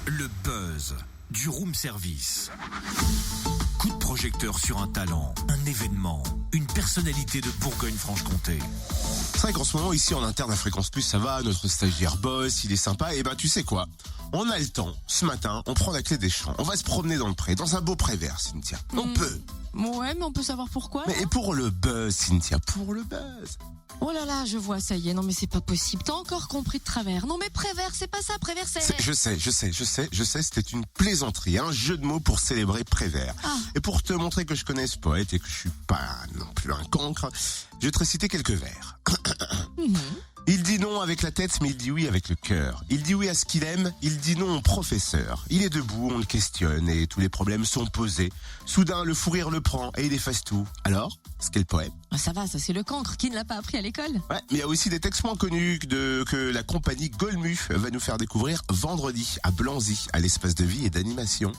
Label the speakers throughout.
Speaker 1: Le buzz du room service. Coup de projecteur sur un talent, un événement, une personnalité de Bourgogne-Franche-Comté.
Speaker 2: C'est vrai qu'en ce moment, ici en interne à Fréquence Plus, ça va, notre stagiaire bosse, il est sympa, et tu sais quoi? On a le temps, ce matin, on prend la clé des champs, on va se promener dans le pré, dans un beau pré vert, Cynthia. On peut.
Speaker 3: Ouais, mais on peut savoir pourquoi.
Speaker 2: Mais et pour le buzz, Cynthia, pour le buzz.
Speaker 3: Oh là là, je vois, ça y est, non mais c'est pas possible, t'as encore compris de travers. Non mais Prévert, c'est pas ça, Prévert, c'est...
Speaker 2: Je sais, c'était une plaisanterie, un jeu de mots pour célébrer Prévert. Et pour te montrer que je connais ce poète et que je suis pas non plus un cancre, je vais te réciter quelques vers. Il dit non avec la tête, mais il dit oui avec le cœur. Il dit oui à ce qu'il aime, il dit non au professeur. Il est debout, on le questionne et tous les problèmes sont posés. Soudain, le fou rire le prend et il efface tout. Alors, ce qu'est le poème?
Speaker 3: Ça va, ça c'est le cancre, qui ne l'a pas appris à l'école?
Speaker 2: Ouais, mais il y a aussi des textes moins connus que la compagnie Golmu va nous faire découvrir vendredi à Blanzy, à l'espace de vie et d'animation.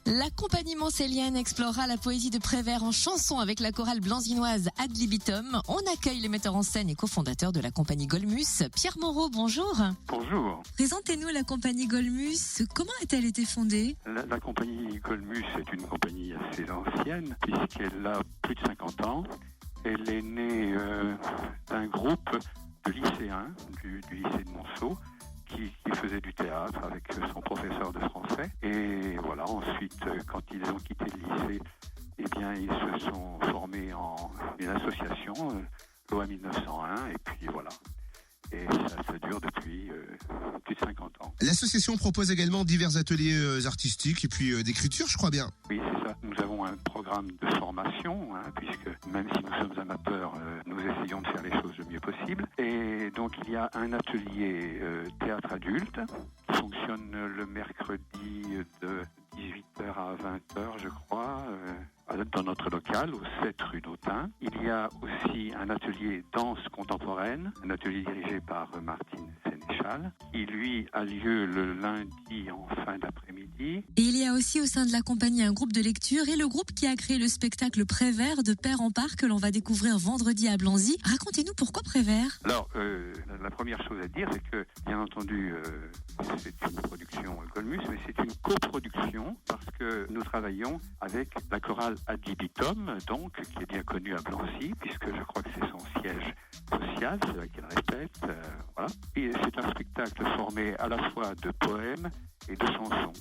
Speaker 3: La compagnie mancélienne explorera la poésie de Prévert en chanson avec la chorale blanzinoise Ad Libitum. On accueille le metteur en scène et cofondateur de la compagnie Golmus, Pierre Moreau, bonjour.
Speaker 4: Bonjour.
Speaker 3: Présentez-nous la compagnie Golmus. Comment a-t-elle été fondée?
Speaker 4: La compagnie Golmus est une compagnie assez ancienne puisqu'elle a plus de 50 ans. Elle est née d'un groupe de lycéens du lycée de Monceau qui faisait du théâtre avec son professeur de français. Et voilà, ensuite, quand ils ont quitté le lycée, eh bien, ils se sont formés en une association, l'OA 1901, et puis voilà. Et ça dure depuis plus de 50 ans.
Speaker 2: L'association propose également divers ateliers artistiques et puis d'écriture, je crois bien.
Speaker 4: Oui, c'est ça. Nous avons un programme de formation, puisque même si nous sommes amateurs, nous essayons de faire les choses le mieux possible. Et donc il y a un atelier théâtre adulte qui fonctionne le mercredi de 18h à 20h, je crois, dans notre local, au 7 rue d'Autun. Il y a aussi un atelier danse contemporaine, un atelier dirigé par Martine Sénéchal, qui lui a lieu le lundi en fin d'après-midi.
Speaker 3: Et il y a aussi au sein de la compagnie un groupe de lecture et le groupe qui a créé le spectacle Prévert de Père en Part que l'on va découvrir vendredi à Blanzy. Racontez-nous pourquoi Prévert?
Speaker 4: Alors, la première chose à dire, c'est que, bien entendu, c'est une production Golmus, mais c'est une coproduction parce que nous travaillons avec la chorale Ad Libitum, donc, qui est bien connue à Blanzy, puisque je crois que c'est son siège social, c'est là qu'elle répète, voilà. Et c'est un spectacle formé à la fois de poèmes et de chansons.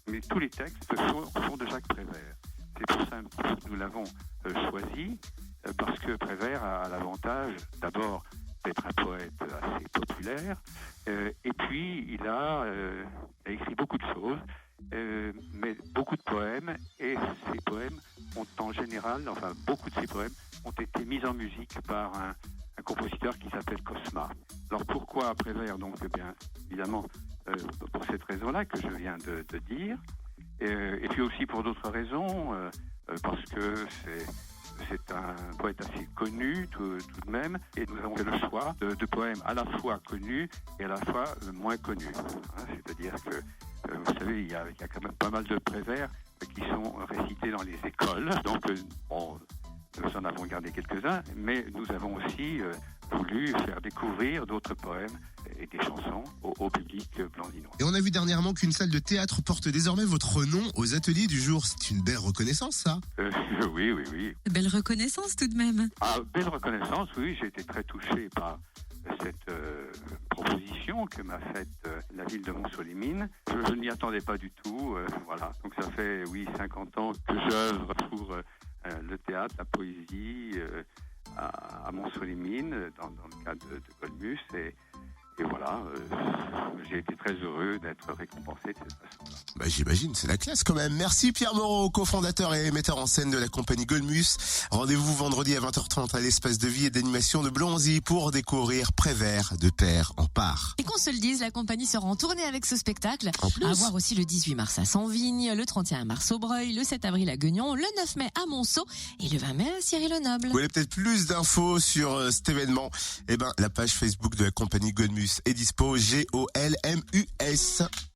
Speaker 4: Mais tous les textes sont de Jacques Prévert. C'est pour ça que nous l'avons choisi, parce que Prévert a l'avantage, d'abord, d'être un poète assez populaire, et puis il a écrit beaucoup de choses, mais beaucoup de poèmes, et ces poèmes ont en général, enfin beaucoup de ces poèmes, ont été mis en musique par un compositeur qui s'appelle Cosma. Alors pourquoi Prévert? Donc, eh bien, évidemment, pour cette raison-là que je viens de dire, et puis aussi pour d'autres raisons, parce que c'est un poète assez connu tout de même, et nous avons fait le choix de poèmes à la fois connus et à la fois moins connus. C'est-à-dire que, vous savez, il y a quand même pas mal de Prévert qui sont récités dans les écoles. Donc, nous en avons gardé quelques-uns, mais nous avons aussi voulu faire découvrir d'autres poèmes et des chansons au public blanzinois.
Speaker 2: Et on a vu dernièrement qu'une salle de théâtre porte désormais votre nom aux ateliers du jour. C'est une belle reconnaissance, ça.
Speaker 4: Oui.
Speaker 3: Belle reconnaissance tout de même.
Speaker 4: Belle reconnaissance, oui. J'ai été très touché par cette proposition que m'a faite la ville de Montceau-les-Mines. Je ne m'y attendais pas du tout. Voilà. Donc ça fait, 50 ans que j'œuvre pour le théâtre, la poésie à Montceau-les-Mines dans le cadre de Golmus. Et voilà, j'ai été très heureux d'être récompensé de cette façon-là.
Speaker 2: J'imagine, c'est la classe quand même. Merci Pierre Moreau, cofondateur et metteur en scène de la compagnie Golmus. Rendez-vous vendredi à 20h30 à l'espace de vie et d'animation de Blanzy pour découvrir Prévert de Père en Part.
Speaker 3: Et qu'on se le dise, la compagnie sera en tournée avec ce spectacle.
Speaker 2: En plus.
Speaker 3: À voir aussi le 18 mars à Sanvigne, le 31 mars au Breuil, le 7 avril à Guignon, le 9 mai à Monceau et le 20 mai à Cyril-le-Noble.
Speaker 2: Vous voulez peut-être plus d'infos sur cet événement? La page Facebook de la compagnie Golmus est dispo, Golmus.